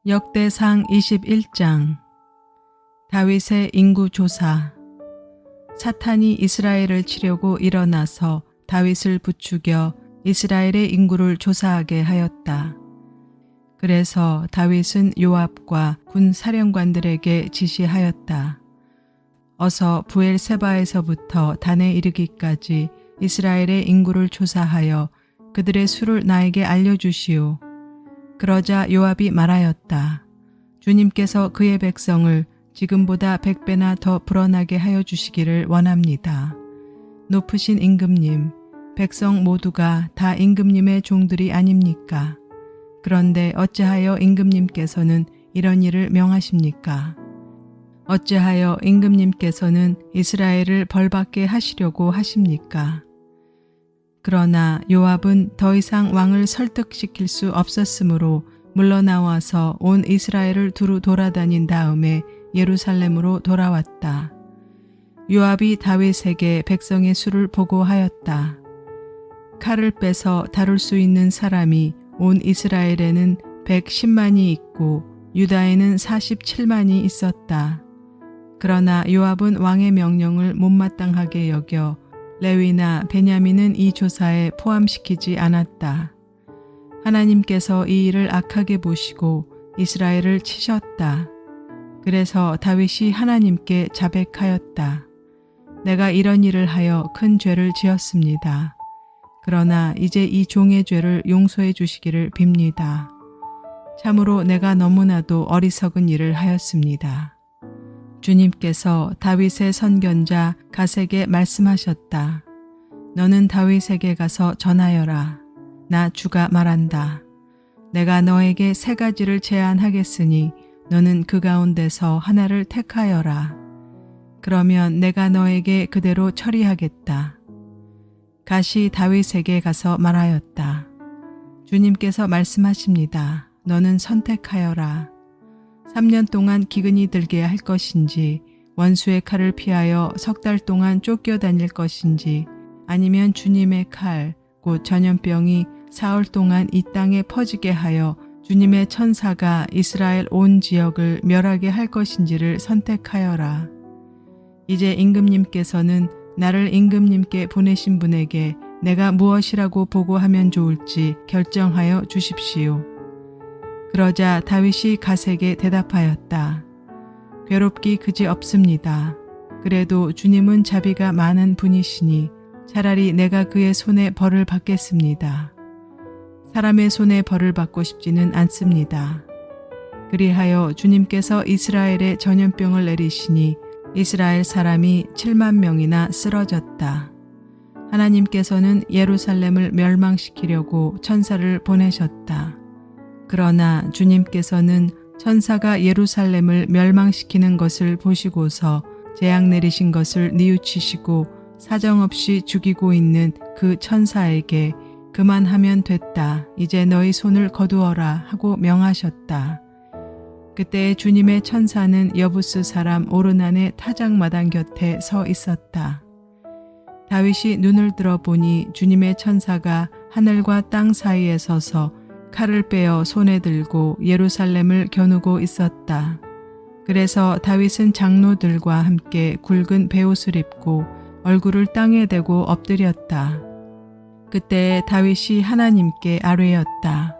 역대상 21장. 다윗의 인구조사. 사탄이 이스라엘을 치려고 일어나서 다윗을 부추겨 이스라엘의 인구를 조사하게 하였다. 그래서 다윗은 요압과 군 사령관들에게 지시하였다. 어서 브엘세바에서부터 단에 이르기까지 이스라엘의 인구를 조사하여 그들의 수를 나에게 알려주시오. 그러자 요압이 말하였다. 주님께서 그의 백성을 지금보다 100배나 더 불어나게 하여 주시기를 원합니다. 높으신 임금님, 백성 모두가 다 임금님의 종들이 아닙니까? 그런데 어찌하여 임금님께서는 이런 일을 명하십니까? 어찌하여 임금님께서는 이스라엘을 벌받게 하시려고 하십니까? 그러나 요압은 더 이상 왕을 설득시킬 수 없었으므로 물러나와서 온 이스라엘을 두루 돌아다닌 다음에 예루살렘으로 돌아왔다. 요압이 다윗에게 백성의 수를 보고하였다. 칼을 빼서 다룰 수 있는 사람이 온 이스라엘에는 110만이 있고 유다에는 47만이 있었다. 그러나 요압은 왕의 명령을 못마땅하게 여겨 레위나 베냐민은 이 조사에 포함시키지 않았다. 하나님께서 이 일을 악하게 보시고 이스라엘을 치셨다. 그래서 다윗이 하나님께 자백하였다. 내가 이런 일을 하여 큰 죄를 지었습니다. 그러나 이제 이 종의 죄를 용서해 주시기를 빕니다. 참으로 내가 너무나도 어리석은 일을 하였습니다. 주님께서 다윗의 선견자 갓에게 말씀하셨다. 너는 다윗에게 가서 전하여라. 나 주가 말한다. 내가 너에게 3가지를 제안하겠으니 너는 그 가운데서 하나를 택하여라. 그러면 내가 너에게 그대로 처리하겠다. 갓이 다윗에게 가서 말하였다. 주님께서 말씀하십니다. 너는 선택하여라. 3년 동안 기근이 들게 할 것인지, 원수의 칼을 피하여 3달 동안 쫓겨다닐 것인지, 아니면 주님의 칼, 곧 전염병이 4월 동안 이 땅에 퍼지게 하여 주님의 천사가 이스라엘 온 지역을 멸하게 할 것인지를 선택하여라. 이제 임금님께서는 나를 임금님께 보내신 분에게 내가 무엇이라고 보고하면 좋을지 결정하여 주십시오. 그러자 다윗이 갓에게 대답하였다. 괴롭기 그지없습니다. 그래도 주님은 자비가 많은 분이시니 차라리 내가 그의 손에 벌을 받겠습니다. 사람의 손에 벌을 받고 싶지는 않습니다. 그리하여 주님께서 이스라엘에 전염병을 내리시니 이스라엘 사람이 7만 명이나 쓰러졌다. 하나님께서는 예루살렘을 멸망시키려고 천사를 보내셨다. 그러나 주님께서는 천사가 예루살렘을 멸망시키는 것을 보시고서 재앙 내리신 것을 뉘우치시고 사정없이 죽이고 있는 그 천사에게 그만하면 됐다. 이제 너희 손을 거두어라 하고 명하셨다. 그때 주님의 천사는 여부스 사람 오르난의 타작마당 곁에 서 있었다. 다윗이 눈을 들어보니 주님의 천사가 하늘과 땅 사이에 서서 칼을 빼어 손에 들고 예루살렘을 겨누고 있었다. 그래서 다윗은 장로들과 함께 굵은 베옷을 입고 얼굴을 땅에 대고 엎드렸다. 그때 다윗이 하나님께 아뢰었다.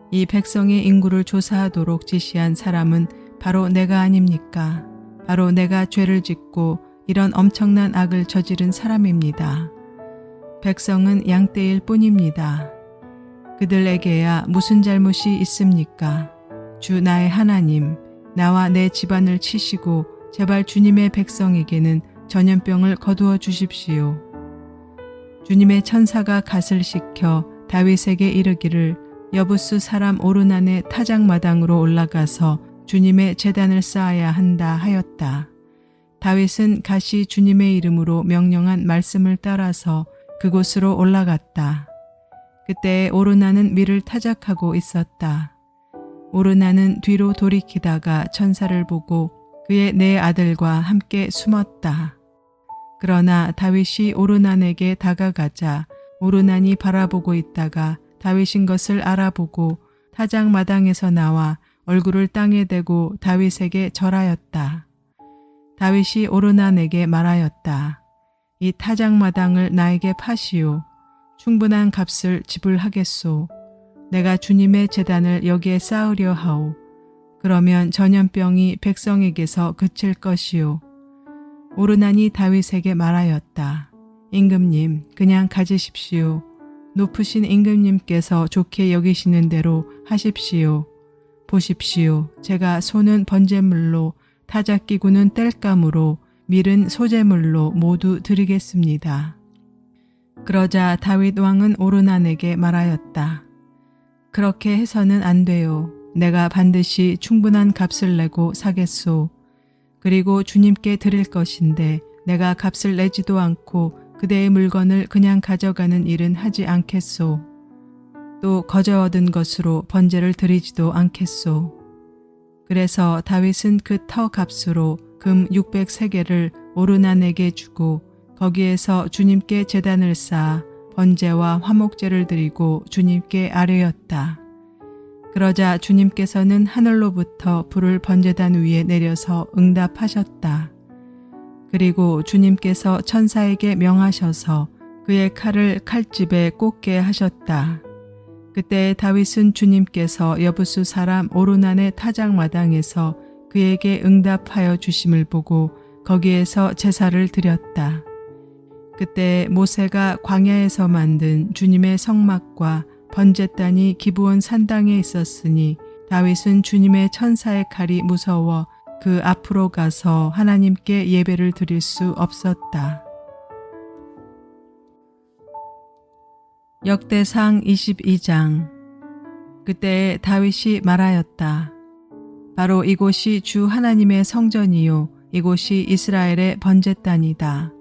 이 백성의 인구를 조사하도록 지시한 사람은 바로 내가 아닙니까? 바로 내가 죄를 짓고 이런 엄청난 악을 저지른 사람입니다. 백성은 양떼일 뿐입니다. 그들에게야 무슨 잘못이 있습니까? 주 나의 하나님, 나와 내 집안을 치시고 제발 주님의 백성에게는 전염병을 거두어 주십시오. 주님의 천사가 갓을 시켜 다윗에게 이르기를 여부스 사람 오르난의 타작마당으로 올라가서 주님의 제단을 쌓아야 한다 하였다. 다윗은 갓이 주님의 이름으로 명령한 말씀을 따라서 그곳으로 올라갔다. 그때 오르난은 밀을 타작하고 있었다. 오르난은 뒤로 돌이키다가 천사를 보고 그의 4 아들과 함께 숨었다. 그러나 다윗이 오르난에게 다가가자 오르난이 바라보고 있다가 다윗인 것을 알아보고 타작마당에서 나와 얼굴을 땅에 대고 다윗에게 절하였다. 다윗이 오르난에게 말하였다. 이 타작마당을 나에게 파시오. 충분한 값을 지불하겠소. 내가 주님의 제단을 여기에 쌓으려 하오. 그러면 전염병이 백성에게서 그칠 것이오. 오르난이 다윗에게 말하였다. 임금님, 그냥 가지십시오. 높으신 임금님께서 좋게 여기시는 대로 하십시오. 보십시오. 제가 소는 번제물로, 타작기구는 땔감으로, 밀은 소제물로 모두 드리겠습니다. 그러자 다윗 왕은 오르난에게 말하였다. 그렇게 해서는 안 돼요. 내가 반드시 충분한 값을 내고 사겠소. 그리고 주님께 드릴 것인데 내가 값을 내지도 않고 그대의 물건을 그냥 가져가는 일은 하지 않겠소. 또 거저 얻은 것으로 번제를 드리지도 않겠소. 그래서 다윗은 그 터 값으로 금 600세겔을 오르난에게 주고 거기에서 주님께 제단을 쌓아 번제와 화목제를 드리고 주님께 아뢰었다. 그러자 주님께서는 하늘로부터 불을 번제단 위에 내려서 응답하셨다. 그리고 주님께서 천사에게 명하셔서 그의 칼을 칼집에 꽂게 하셨다. 그때 다윗은 주님께서 여부수 사람 오르난의 타작마당에서 그에게 응답하여 주심을 보고 거기에서 제사를 드렸다. 그때 모세가 광야에서 만든 주님의 성막과 번제단이 기브온 산당에 있었으니 다윗은 주님의 천사의 칼이 무서워 그 앞으로 가서 하나님께 예배를 드릴 수 없었다. 역대상 22장. 그때 다윗이 말하였다. 바로 이곳이 주 하나님의 성전이요 이곳이 이스라엘의 번제단이다.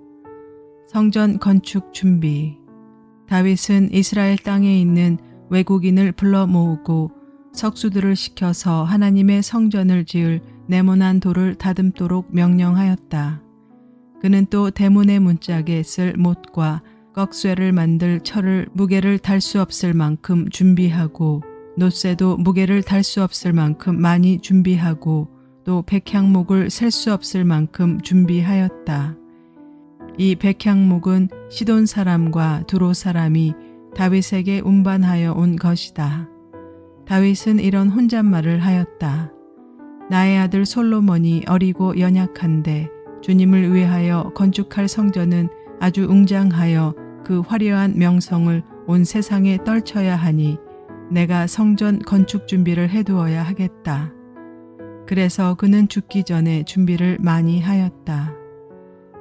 성전 건축 준비. 다윗은 이스라엘 땅에 있는 외국인을 불러 모으고 석수들을 시켜서 하나님의 성전을 지을 네모난 돌을 다듬도록 명령하였다. 그는 또 대문의 문짝에 쓸 못과 꺽쇠를 만들 철을 무게를 달 수 없을 만큼 준비하고 놋쇠도 무게를 달 수 없을 만큼 많이 준비하고 또 백향목을 셀 수 없을 만큼 준비하였다. 이 백향목은 시돈 사람과 두로 사람이 다윗에게 운반하여 온 것이다. 다윗은 이런 혼잣말을 하였다. 나의 아들 솔로몬이 어리고 연약한데 주님을 위하여 건축할 성전은 아주 웅장하여 그 화려한 명성을 온 세상에 떨쳐야 하니 내가 성전 건축 준비를 해두어야 하겠다. 그래서 그는 죽기 전에 준비를 많이 하였다.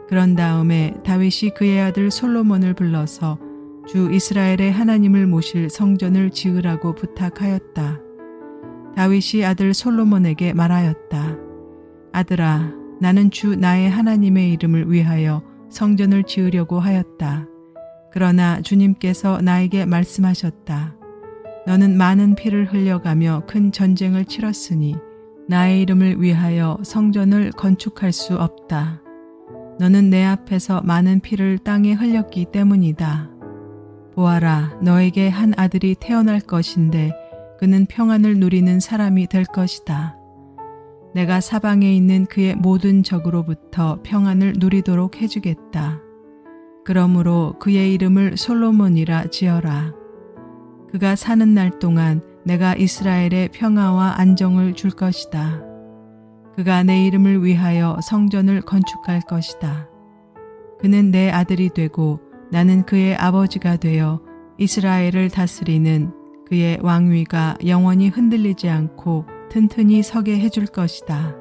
그런 다음에 다윗이 그의 아들 솔로몬을 불러서 주 이스라엘의 하나님을 모실 성전을 지으라고 부탁하였다. 다윗이 아들 솔로몬에게 말하였다. 아들아, 나는 주 나의 하나님의 이름을 위하여 성전을 지으려고 하였다. 그러나 주님께서 나에게 말씀하셨다. 너는 많은 피를 흘려가며 큰 전쟁을 치렀으니 나의 이름을 위하여 성전을 건축할 수 없다. 너는 내 앞에서 많은 피를 땅에 흘렸기 때문이다. 보아라, 너에게 한 아들이 태어날 것인데 그는 평안을 누리는 사람이 될 것이다. 내가 사방에 있는 그의 모든 적으로부터 평안을 누리도록 해주겠다. 그러므로 그의 이름을 솔로몬이라 지어라. 그가 사는 날 동안 내가 이스라엘에 평화와 안정을 줄 것이다. 그가 내 이름을 위하여 성전을 건축할 것이다. 그는 내 아들이 되고 나는 그의 아버지가 되어 이스라엘을 다스리는 그의 왕위가 영원히 흔들리지 않고 튼튼히 서게 해줄 것이다.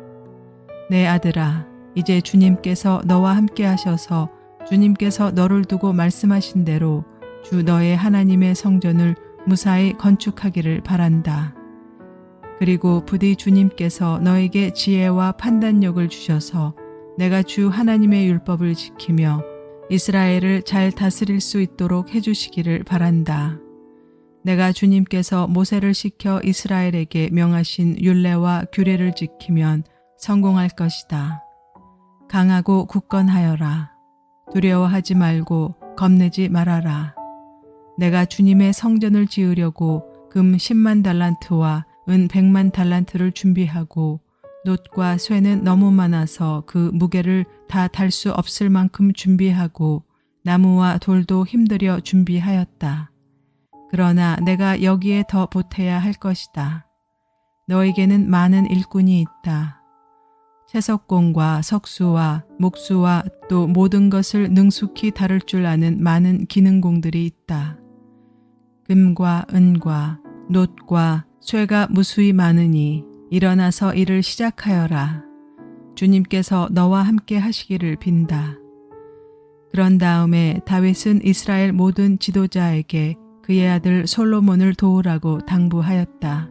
내 아들아, 이제 주님께서 너와 함께 하셔서 주님께서 너를 두고 말씀하신 대로 주 너의 하나님의 성전을 무사히 건축하기를 바란다. 그리고 부디 주님께서 너에게 지혜와 판단력을 주셔서 내가 주 하나님의 율법을 지키며 이스라엘을 잘 다스릴 수 있도록 해주시기를 바란다. 내가 주님께서 모세를 시켜 이스라엘에게 명하신 율례와 규례를 지키면 성공할 것이다. 강하고 굳건하여라. 두려워하지 말고 겁내지 말아라. 내가 주님의 성전을 지으려고 금 10만 달란트와 은 100만 달란트를 준비하고 놋과 쇠는 너무 많아서 그 무게를 다 달 수 없을 만큼 준비하고 나무와 돌도 힘들여 준비하였다. 그러나 내가 여기에 더 보태야 할 것이다. 너에게는 많은 일꾼이 있다. 채석공과 석수와 목수와 또 모든 것을 능숙히 다룰 줄 아는 많은 기능공들이 있다. 금과 은과 놋과 쇠가 무수히 많으니 일어나서 일을 시작하여라. 주님께서 너와 함께 하시기를 빈다. 그런 다음에 다윗은 이스라엘 모든 지도자에게 그의 아들 솔로몬을 도우라고 당부하였다.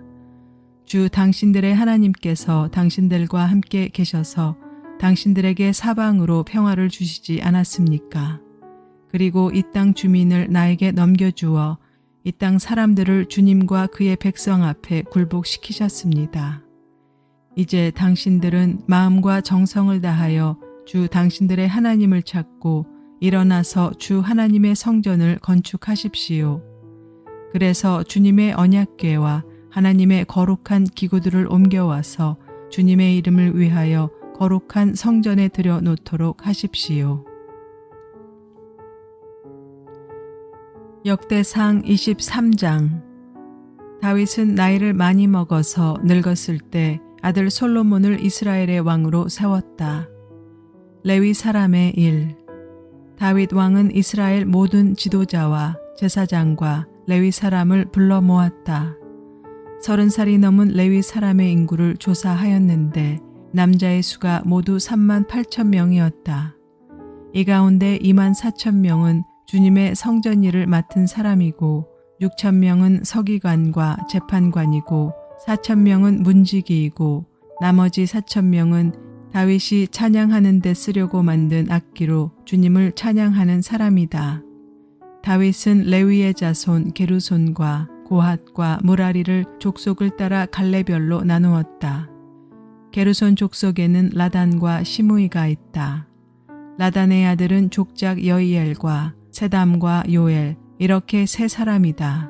주 당신들의 하나님께서 당신들과 함께 계셔서 당신들에게 사방으로 평화를 주시지 않았습니까? 그리고 이 땅 주민을 나에게 넘겨주어 이 땅 사람들을 주님과 그의 백성 앞에 굴복시키셨습니다. 이제 당신들은 마음과 정성을 다하여 주 당신들의 하나님을 찾고 일어나서 주 하나님의 성전을 건축하십시오. 그래서 주님의 언약궤와 하나님의 거룩한 기구들을 옮겨와서 주님의 이름을 위하여 거룩한 성전에 들여 놓도록 하십시오. 역대상 23장. 다윗은 나이를 많이 먹어서 늙었을 때 아들 솔로몬을 이스라엘의 왕으로 세웠다. 레위 사람의 일. 다윗 왕은 이스라엘 모든 지도자와 제사장과 레위 사람을 불러 모았다. 30살이 넘은 레위 사람의 인구를 조사하였는데 남자의 수가 모두 3만 8천 명이었다. 이 가운데 2만 4천 명은 주님의 성전 일을 맡은 사람이고 6천 명은 서기관과 재판관이고 4천 명은 문지기이고 나머지 4천 명은 다윗이 찬양하는 데 쓰려고 만든 악기로 주님을 찬양하는 사람이다. 다윗은 레위의 자손 게르손과 고핫과 무라리를 족속을 따라 갈래별로 나누었다. 게르손 족속에는 라단과 시므이가 있다. 라단의 아들은 족작 여이엘과 세담과 요엘 이렇게 세 사람이다.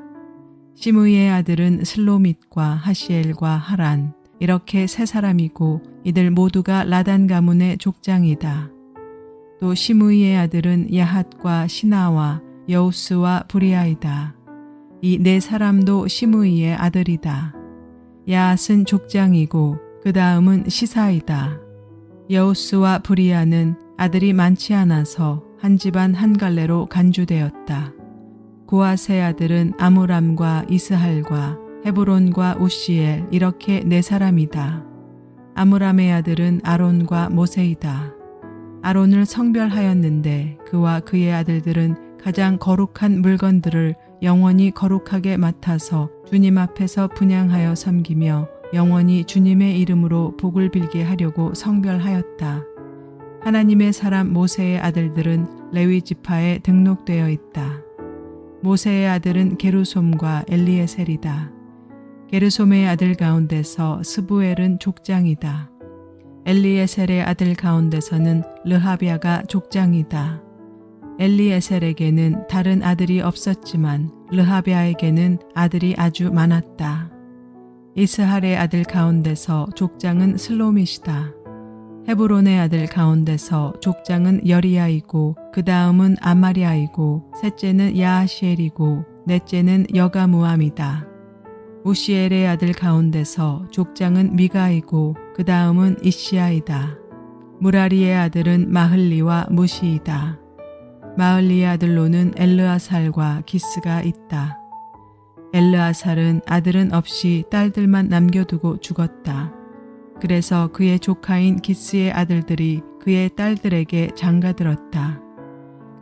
시므이의 아들은 슬로밋과 하시엘과 하란 이렇게 세 사람이고 이들 모두가 라단 가문의 족장이다. 또 시므이의 아들은 야핫과 시나와 여우스와 브리아이다. 이 네 사람도 시므이의 아들이다. 야핫은 족장이고 그 다음은 시사이다. 여우스와 브리아는 아들이 많지 않아서 한 집안 한 갈래로 간주되었다. 고핫의 아들은 아므람과 이스할과 헤브론과 우시엘 이렇게 네 사람이다. 아므람의 아들은 아론과 모세이다. 아론을 성별하였는데 그와 그의 아들들은 가장 거룩한 물건들을 영원히 거룩하게 맡아서 주님 앞에서 분향하여 섬기며 영원히 주님의 이름으로 복을 빌게 하려고 성별하였다. 하나님의 사람 모세의 아들들은 레위 지파에 등록되어 있다. 모세의 아들은 게르솜과 엘리에셀이다. 게르솜의 아들 가운데서 스부엘은 족장이다. 엘리에셀의 아들 가운데서는 르하비아가 족장이다. 엘리에셀에게는 다른 아들이 없었지만 르하비아에게는 아들이 아주 많았다. 이스할의 아들 가운데서 족장은 슬로밋이다. 헤브론의 아들 가운데서 족장은 여리야이고 그 다음은 아마리아이고 셋째는 야하시엘이고 넷째는 여가무암이다. 우시엘의 아들 가운데서 족장은 미가이고 그 다음은 이시아이다. 무라리의 아들은 마흘리와 무시이다. 마흘리의 아들로는 엘르아살과 기스가 있다. 엘르아살은 아들은 없이 딸들만 남겨두고 죽었다. 그래서 그의 조카인 기스의 아들들이 그의 딸들에게 장가들었다.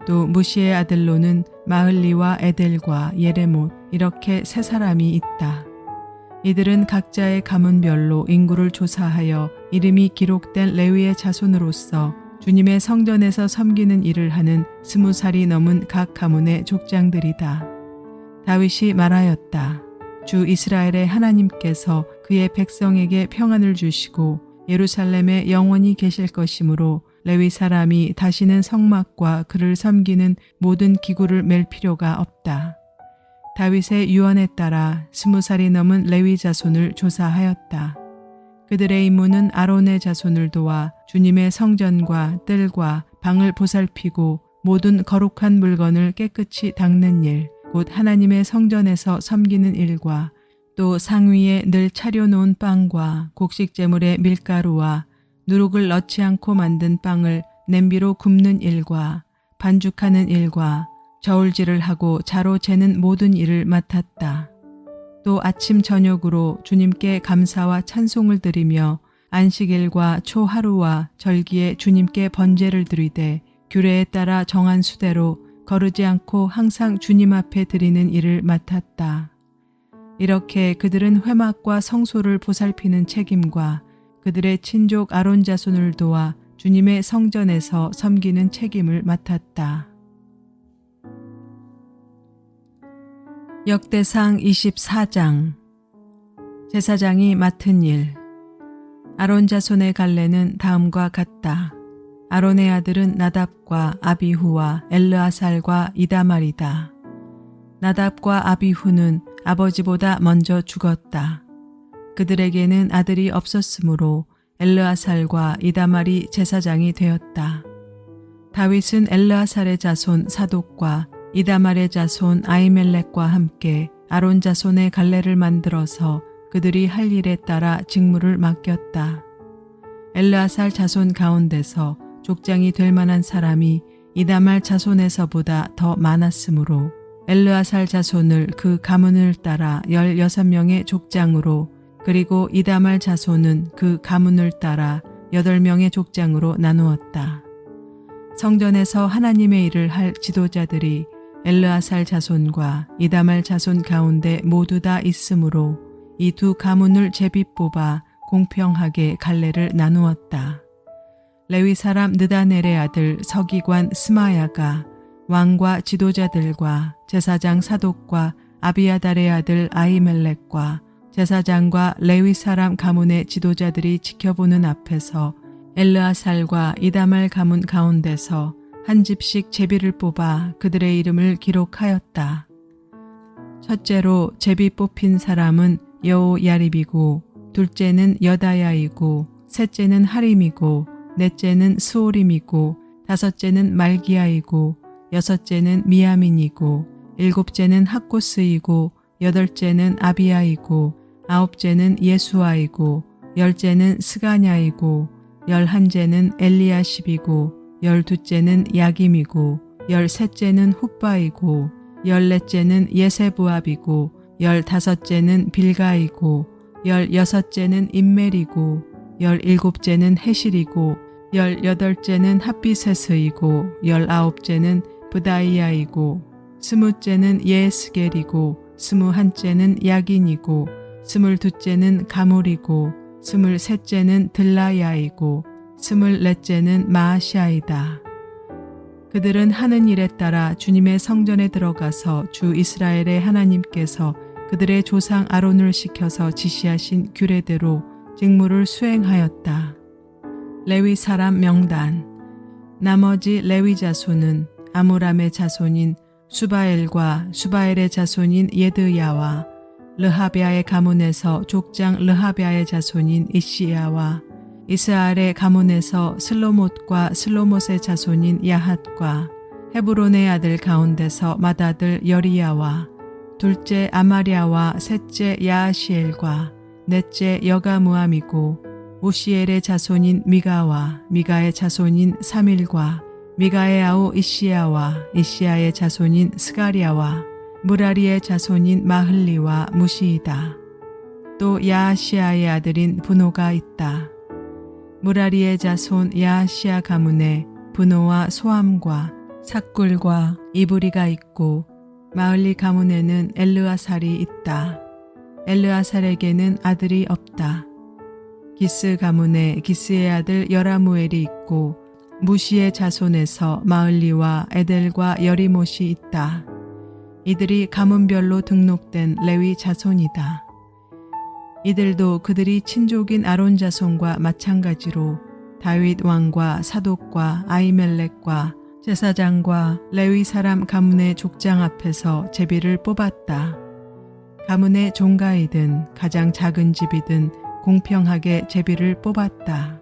또 무시의 아들로는 마흘리와 에델과 예레못 이렇게 세 사람이 있다. 이들은 각자의 가문별로 인구를 조사하여 이름이 기록된 레위의 자손으로서 주님의 성전에서 섬기는 일을 하는 20살이 넘은 각 가문의 족장들이다. 다윗이 말하였다. 주 이스라엘의 하나님께서 그의 백성에게 평안을 주시고 예루살렘에 영원히 계실 것이므로 레위 사람이 다시는 성막과 그를 섬기는 모든 기구를 맬 필요가 없다. 다윗의 유언에 따라 20살이 넘은 레위 자손을 조사하였다. 그들의 임무는 아론의 자손을 도와 주님의 성전과 뜰과 방을 보살피고 모든 거룩한 물건을 깨끗이 닦는 일, 곧 하나님의 성전에서 섬기는 일과 또 상위에 늘 차려놓은 빵과 곡식 제물의 밀가루와 누룩을 넣지 않고 만든 빵을 냄비로 굽는 일과 반죽하는 일과 저울질을 하고 자로 재는 모든 일을 맡았다. 또 아침 저녁으로 주님께 감사와 찬송을 드리며 안식일과 초하루와 절기에 주님께 번제를 드리되 규례에 따라 정한 수대로 거르지 않고 항상 주님 앞에 드리는 일을 맡았다. 이렇게 그들은 회막과 성소를 보살피는 책임과 그들의 친족 아론 자손을 도와 주님의 성전에서 섬기는 책임을 맡았다. 역대상 24장 제사장이 맡은 일. 아론 자손의 갈래는 다음과 같다. 아론의 아들은 나답과 아비후와 엘르아살과 이다말이다. 나답과 아비후는 아버지보다 먼저 죽었다. 그들에게는 아들이 없었으므로 엘르아살과 이다말이 제사장이 되었다. 다윗은 엘르아살의 자손 사독과 이다말의 자손 아히멜렉과 함께 아론 자손의 갈래를 만들어서 그들이 할 일에 따라 직무를 맡겼다. 엘르아살 자손 가운데서 족장이 될 만한 사람이 이다말 자손에서보다 더 많았으므로 엘르아살 자손을 그 가문을 따라 16명의 족장으로 그리고 이다말 자손은 그 가문을 따라 8명의 족장으로 나누었다. 성전에서 하나님의 일을 할 지도자들이 엘르아살 자손과 이다말 자손 가운데 모두 다 있으므로 이 두 가문을 제비 뽑아 공평하게 갈래를 나누었다. 레위 사람 느다넬의 아들 서기관 스마야가 왕과 지도자들과 제사장 사독과 아비아달의 아들 아히멜렉과 제사장과 레위 사람 가문의 지도자들이 지켜보는 앞에서 엘르아살과 이다말 가문 가운데서 한 집씩 제비를 뽑아 그들의 이름을 기록하였다. 첫째로 제비 뽑힌 사람은 여호야립이고 둘째는 여다야이고 셋째는 하림이고 넷째는 스오림이고 다섯째는 말기야이고 여섯째는 미야민이고 일곱째는 학고스이고 여덟째는 아비야이고 아홉째는 예수아이고 열째는 스가냐이고 열한째는 엘리야십이고 열두째는 야김이고 열셋째는 훗바이고 열넷째는 예세부압이고 열다섯째는 빌가이고 열여섯째는 임멜이고 열일곱째는 헤실이고 열여덟째는 핫비세스이고 열아홉째는 브다이야이고 스무째는 예스겔이고 스무한째는 야긴이고 스물두째는 가물이고 스물셋째는 들라야이고 스물넷째는 마아시아이다. 그들은 하는 일에 따라 주님의 성전에 들어가서 주 이스라엘의 하나님께서 그들의 조상 아론을 시켜서 지시하신 규례대로 직무를 수행하였다. 레위 사람 명단. 나머지 레위 자손은 아므람의 자손인 수바엘과 수바엘의 자손인 예드야와 르하비아의 가문에서 족장 르하비아의 자손인 이시야와 이스라엘의 가문에서 슬로못과 슬로못의 자손인 야핫과 헤브론의 아들 가운데서 맏아들 여리야와 둘째 아마랴와 셋째 야아시엘과 넷째 여가무함이고 우시엘의 자손인 미가와 미가의 자손인 사밀과 미가의 아우 이시야와 이시야의 자손인 스가랴와 무라리의 자손인 마흘리와 무시이다. 또 야아시아의 아들인 분호가 있다. 무라리의 자손 야아시아 가문에 분호와 소함과 삭굴과 이브리가 있고 마흘리 가문에는 엘르아살이 있다. 엘르아살에게는 아들이 없다. 기스 가문에 기스의 아들 여라무엘이 있고 무시의 자손에서 마흘리와 에델과 여리못이 있다. 이들이 가문별로 등록된 레위 자손이다. 이들도 그들이 친족인 아론 자손과 마찬가지로 다윗 왕과 사독과 아히멜렉과 제사장과 레위 사람 가문의 족장 앞에서 제비를 뽑았다. 가문의 종가이든 가장 작은 집이든 공평하게 제비를 뽑았다.